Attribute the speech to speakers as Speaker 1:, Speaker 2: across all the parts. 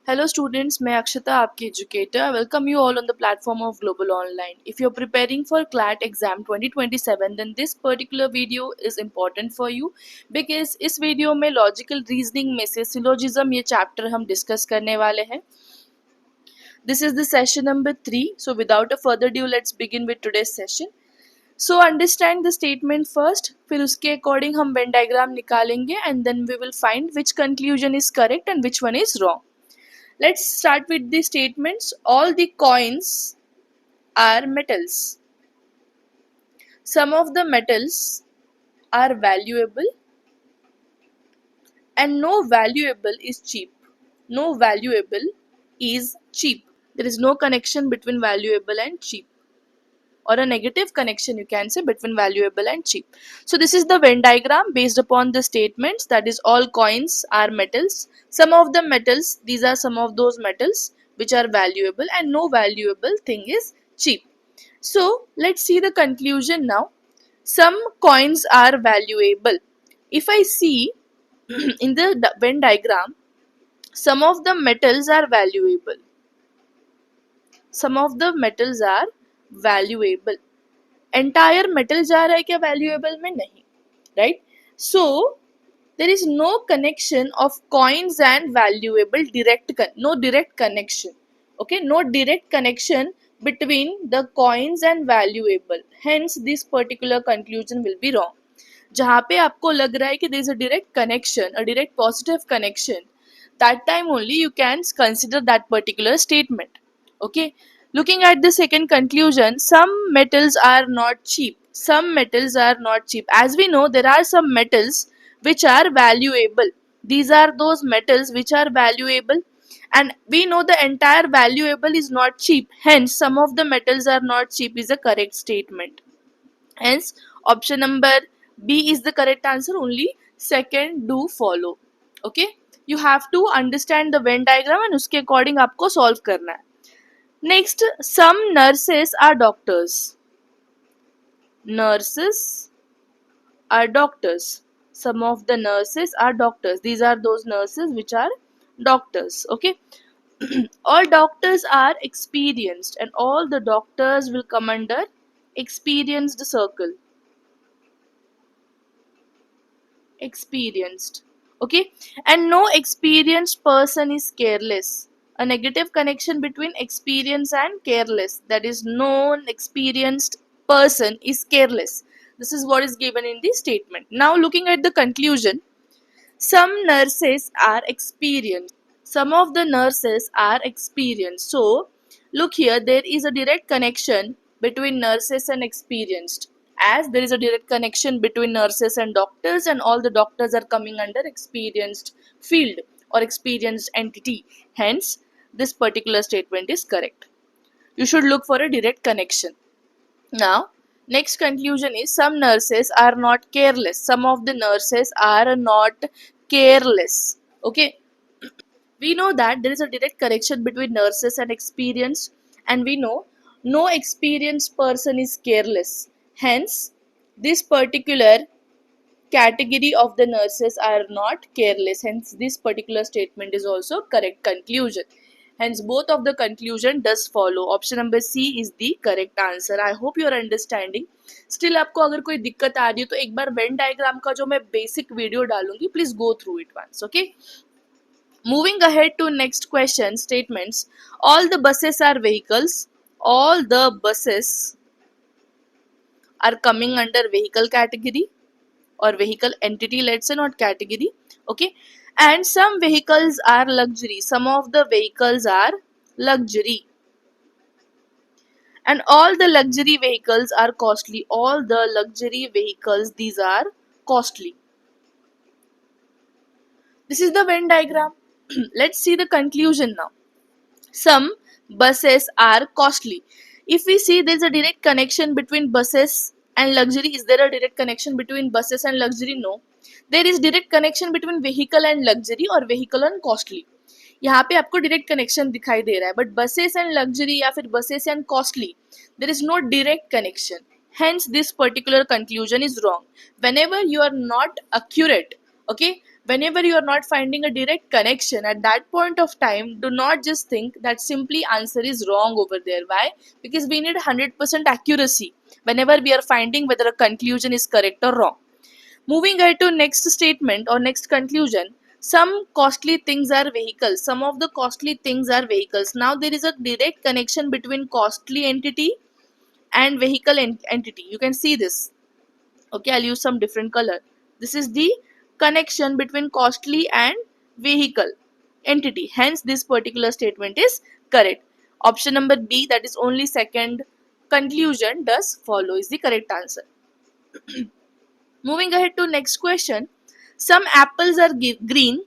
Speaker 1: Hello students, मैं अक्षता आपकी educator. I welcome you all on the platform of Global Online. If you're preparing for CLAT exam 2027, then this particular video is important for you because इस video में logical reasoning में से syllogism ये chapter हम discuss करने वाले हैं. This is the session number 3. So without a further ado, let's begin with today's session. So understand the statement first, फिर उसके according हम Venn diagram निकालेंगे and then we will find which conclusion is correct and which one is wrong. Let's start with the statements. All the coins are metals. Some of the metals are valuable and no valuable is cheap. No valuable is cheap. There is no connection between valuable and cheap, or a negative connection you can say between valuable and cheap. So this is the Venn diagram based upon the statements, that is all coins are metals. Some of the metals, these are some of those metals which are valuable and no valuable thing is cheap. So let's see the conclusion now. Some coins are valuable. If I see in the Venn diagram, some of the metals are valuable. Some of the metals are valuable. Entire metal जा रहा है क्या valuable में? नहीं, right? So there is no connection of coins and valuable no direct connection. Okay, no direct connection between the coins and valuable. Hence this particular conclusion will be wrong. जहाँ पे आपको लग रहा है कि there is a direct connection, a direct positive connection, that time only you can consider that particular statement. Okay. Looking at the second conclusion, some metals are not cheap. Some metals are not cheap. As we know, there are some metals which are valuable. These are those metals which are valuable. And we know the entire valuable is not cheap. Hence, some of the metals are not cheap is a correct statement. Hence, option number B is the correct answer. Only second do follow. Okay. You have to understand the Venn diagram and उसके according आपको solve करना है. Next, some nurses are doctors. Nurses are doctors. Some of the nurses are doctors. These are those nurses which are doctors. Okay. All doctors are experienced and all the doctors will come under experienced circle. Experienced. Okay. And no experienced person is careless. A negative connection between experience and careless, that is non-experienced person is careless. This is what is given in the statement. Now looking at the conclusion, some nurses are experienced. Some of the nurses are experienced. So look here, there is a direct connection between nurses and experienced, as there is a direct connection between nurses and doctors, and all the doctors are coming under experienced field or experienced entity. Hence this particular statement is correct. You should look for a direct connection. Now, next conclusion is some nurses are not careless. Some of the nurses are not careless. Okay. We know that there is a direct connection between nurses and experienced, and we know no experienced person is careless. Hence, this particular category of the nurses are not careless. Hence, this particular statement is also correct conclusion. Hence, both of the conclusion does follow. Option number C is the correct answer. I hope you are understanding. Still, आपको अगर कोई दिक्कत आ रही है तो एक बार Venn diagram का जो मैं basic video डालूंगी, please go through it once. Okay. Moving ahead to next question statements. All the buses are vehicles. All the buses are coming under vehicle category or vehicle entity, let's say, not category. Okay. And some vehicles are luxury. Some of the vehicles are luxury. And all the luxury vehicles are costly. All the luxury vehicles, these are costly. This is the Venn diagram. Let's see the conclusion now. Some buses are costly. If we see there is a direct connection between buses and luxury, is there a direct connection between buses and luxury? No. There is direct connection between vehicle and luxury or vehicle and costly. यहाँ पे आपको direct connection दिखाई दे रहा है, but buses and luxury या फिर buses and costly, there is no direct connection. Hence, this particular conclusion is wrong. Whenever you are not accurate, okay, Whenever you are not finding a direct connection at that point of time, do not just think that simply answer is wrong over there. Why? Because we need 100% accuracy whenever we are finding whether a conclusion is correct or wrong. Moving ahead to next statement or next conclusion. Some costly things are vehicles. Some of the costly things are vehicles. Now there is a direct connection between costly entity and vehicle entity. You can see this. Okay, I'll use some different color. This is the connection between costly and vehicle entity. Hence, this particular statement is correct. Option number B, that is only second conclusion, does follow, is the correct answer. Moving ahead to next question. Some apples are green.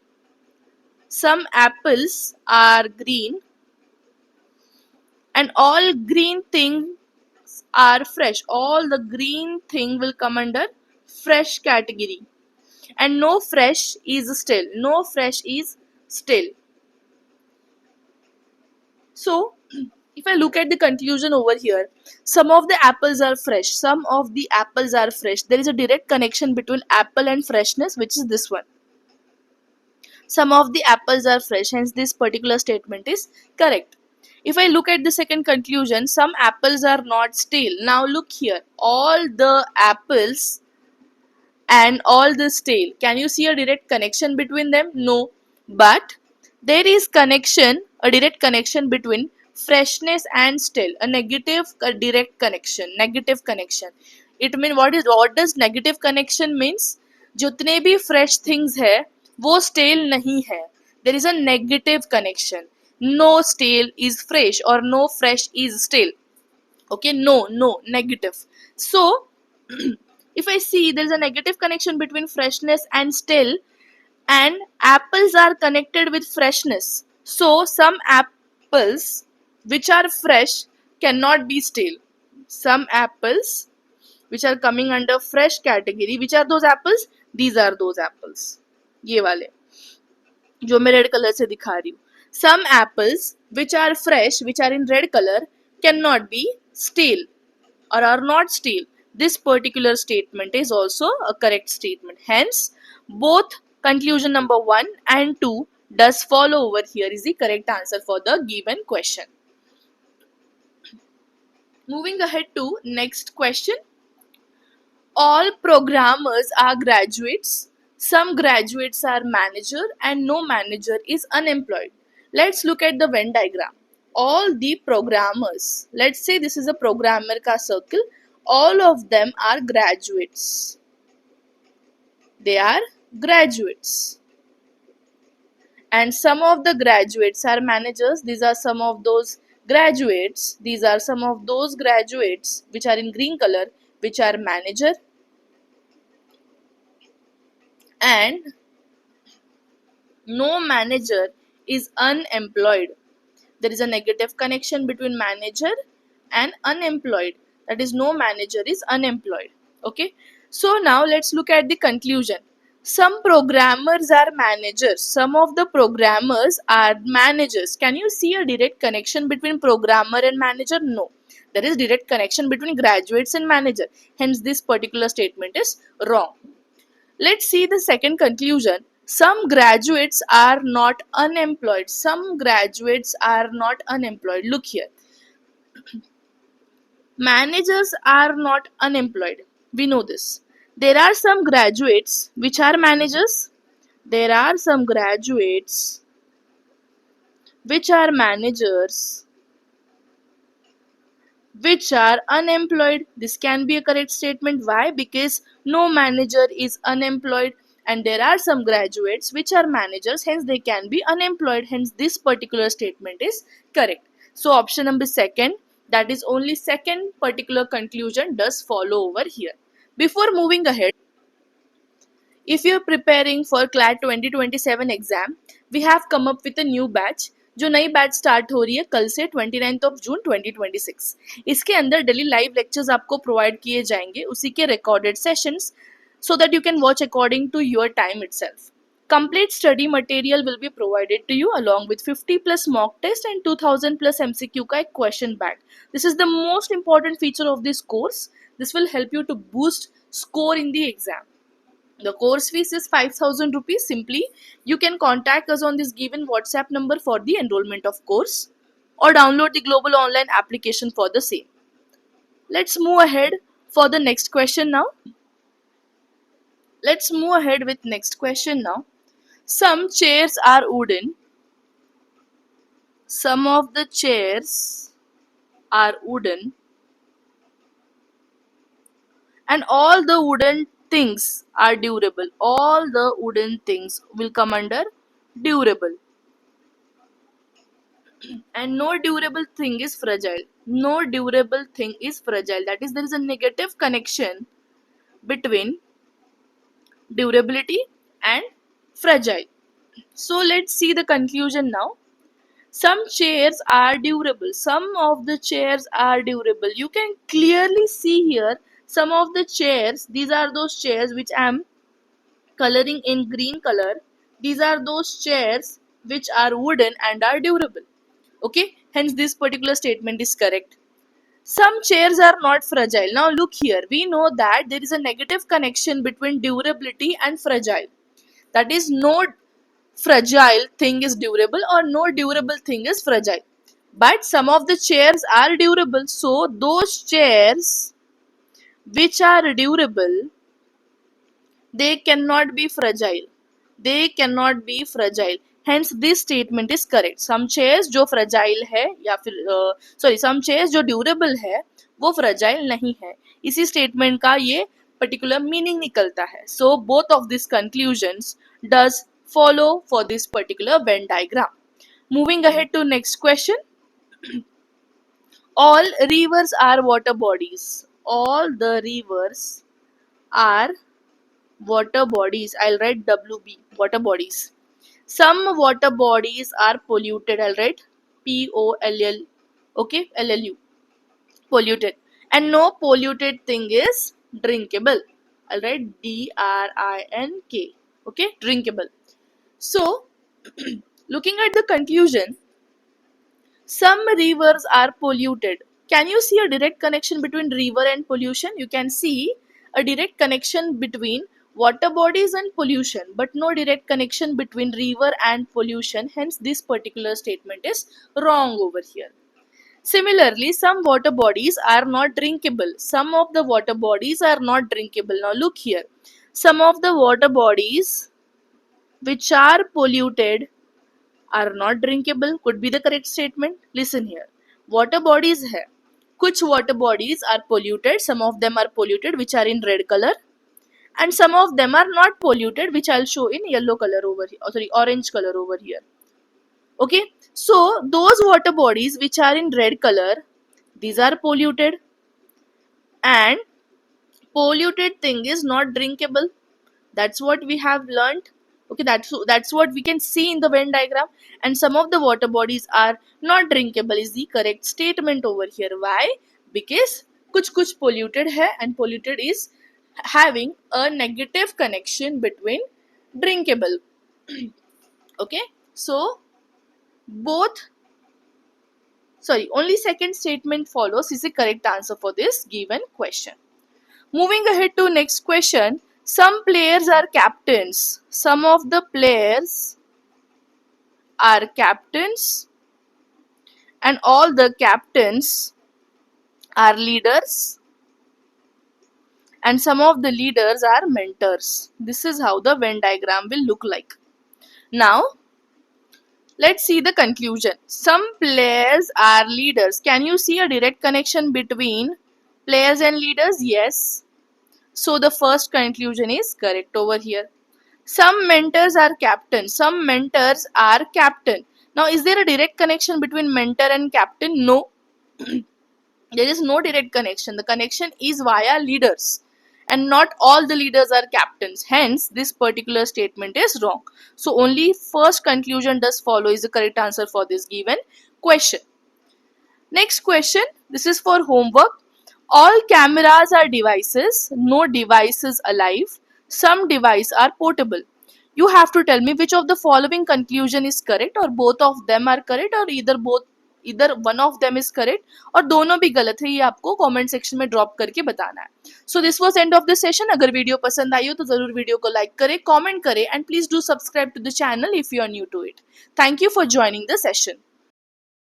Speaker 1: Some apples are green, and all green things are fresh. All the green thing will come under fresh category. And no fresh is still. No fresh is still. So, if I look at the conclusion over here, some of the apples are fresh. Some of the apples are fresh. There is a direct connection between apple and freshness, which is this one. Some of the apples are fresh, hence this particular statement is correct. If I look at the second conclusion, some apples are not stale. Now look here, all the apples and all the stale. Can you see a direct connection between them? No. But there is connection, a direct connection between freshness and stale. A negative direct connection. Negative connection. It means what does negative connection means? जितने भी fresh things है वो stale नहीं है. There is a negative connection. No stale is fresh or no fresh is stale. Okay, no, negative. So if I see there is a negative connection between freshness and stale, and apples are connected with freshness. So some apples which are fresh cannot be stale. Some apples which are coming under fresh category, which are those apples? These are those apples. ये वाले जो मैं red colour से दिखा रही हूँ. Some apples which are fresh, which are in red color, cannot be stale or are not stale. This particular statement is also a correct statement. Hence, both conclusion number 1 and 2 does follow over here is the correct answer for the given question. Moving ahead to next question. All programmers are graduates. Some graduates are manager and no manager is unemployed. Let's look at the Venn diagram. All the programmers, let's say this is a programmer ka circle, all of them are graduates. They are graduates. And some of the graduates are managers. These are some of those graduates. These are some of those graduates which are in green color, which are manager. And no manager is unemployed. There is a negative connection between manager and unemployed. That is, no manager is unemployed. Okay. So now let's look at the conclusion. Some programmers are managers. Some of the programmers are managers. Can you see a direct connection between programmer and manager? No. There is direct connection between graduates and manager. Hence, this particular statement is wrong. Let's see the second conclusion. Some graduates are not unemployed. Some graduates are not unemployed. Look here. Managers are not unemployed. We know this. There are some graduates which are managers. There are some graduates which are managers which are unemployed. This can be a correct statement. Why? Because no manager is unemployed, and there are some graduates which are managers, hence they can be unemployed. Hence this particular statement is correct. So option number second, that is only second particular conclusion, does follow over here. Before moving ahead, if you are preparing for CLAT 2027 exam, we have come up with a new batch. जो नई batch start हो रही है कल से 29 जून 2026. इसके अंदर daily live lectures आपको प्रोवाइड किए जाएंगे, उसी के recorded sessions, so that you can watch according to your time itself. Complete study material will be provided to you along with 50 plus mock test and 2000 plus MCQ का एक question bank. This is the most important feature of this course. This will help you to boost score in the exam. The course fees is 5,000 rupees. Simply, you can contact us on this given WhatsApp number for the enrollment of course, or download the global online application for the same. Let's move ahead for the next question now. Let's move ahead with next question now. Some chairs are wooden. Some of the chairs are wooden, and all the wooden things are durable. All the wooden things will come under durable. And no durable thing is fragile. No durable thing is fragile. That is, there is a negative connection between durability and fragile. So let's see the conclusion now. Some chairs are durable. Some of the chairs are durable. You can clearly see here some of the chairs. These are those chairs which I am coloring in green color. These are those chairs which are wooden and are durable. Okay, hence this particular statement is correct. Some chairs are not fragile. Now look here, we know that there is a negative connection between durability and fragile. That is, no fragile thing is durable or no durable thing is fragile. But some of the chairs are durable, so those chairs which are durable, they cannot be fragile. They cannot be fragile. Hence this statement is correct. Some chairs जो fragile है या फिर some chairs जो durable है वो fragile नहीं है. इसी statement का ये particular meaning निकलता है. So both of these conclusions does follow for this particular Venn diagram. Moving ahead to next question. All rivers are water bodies. All the rivers are water bodies. I'll write WB, water bodies. Some water bodies are polluted. I'll write POLL. Okay, LLU. Polluted. And no polluted thing is drinkable. I'll write DRINK. Okay, drinkable. So, looking at the conclusion, some rivers are polluted. Can you see a direct connection between river and pollution? You can see a direct connection between water bodies and pollution, but no direct connection between river and pollution. Hence, this particular statement is wrong over here. Similarly, some water bodies are not drinkable. Some of the water bodies are not drinkable. Now, look here. Some of the water bodies which are polluted are not drinkable could be the correct statement. Listen here. Water bodies hai. Kuch water bodies are polluted. Some of them are polluted which are in red color. And some of them are not polluted which I'll show in yellow color over here. Sorry, orange color over here. Okay. So those water bodies which are in red color, these are polluted. And polluted thing is not drinkable. That's what we have learned. Okay, that's what we can see in the Venn diagram. And some of the water bodies are not drinkable is the correct statement over here. Why? Because kuch polluted hai, and polluted is having a negative connection between drinkable. Okay, so only second statement follows is the correct answer for this given question. Moving ahead to next question. Some players are captains. Some of the players are captains, and all the captains are leaders, and some of the leaders are mentors. This is how the Venn diagram will look like. Now, let's see the conclusion. Some players are leaders. Can you see a direct connection between players and leaders? Yes. So the first conclusion is correct over here. Some mentors are captain. Some mentors are captain. Now, is there a direct connection between mentor and captain? No. There is no direct connection. The connection is via leaders. And not all the leaders are captains. Hence, this particular statement is wrong. So, only first conclusion does follow is the correct answer for this given question. Next question. This is for homework. All cameras are devices. No device is alive. Some devices are portable. You have to tell me which of the following conclusion is correct, or both of them are correct, or either both इधर one of them is correct और दोनों भी गलत है, ये आपको comment section में drop करके बताना है. So this was end of the session. अगर वीडियो पसंद आई हो तो जरूर वीडियो को लाइक करें, कमेंट करें and please do subscribe to the channel if you are new to it. Thank you for joining the session.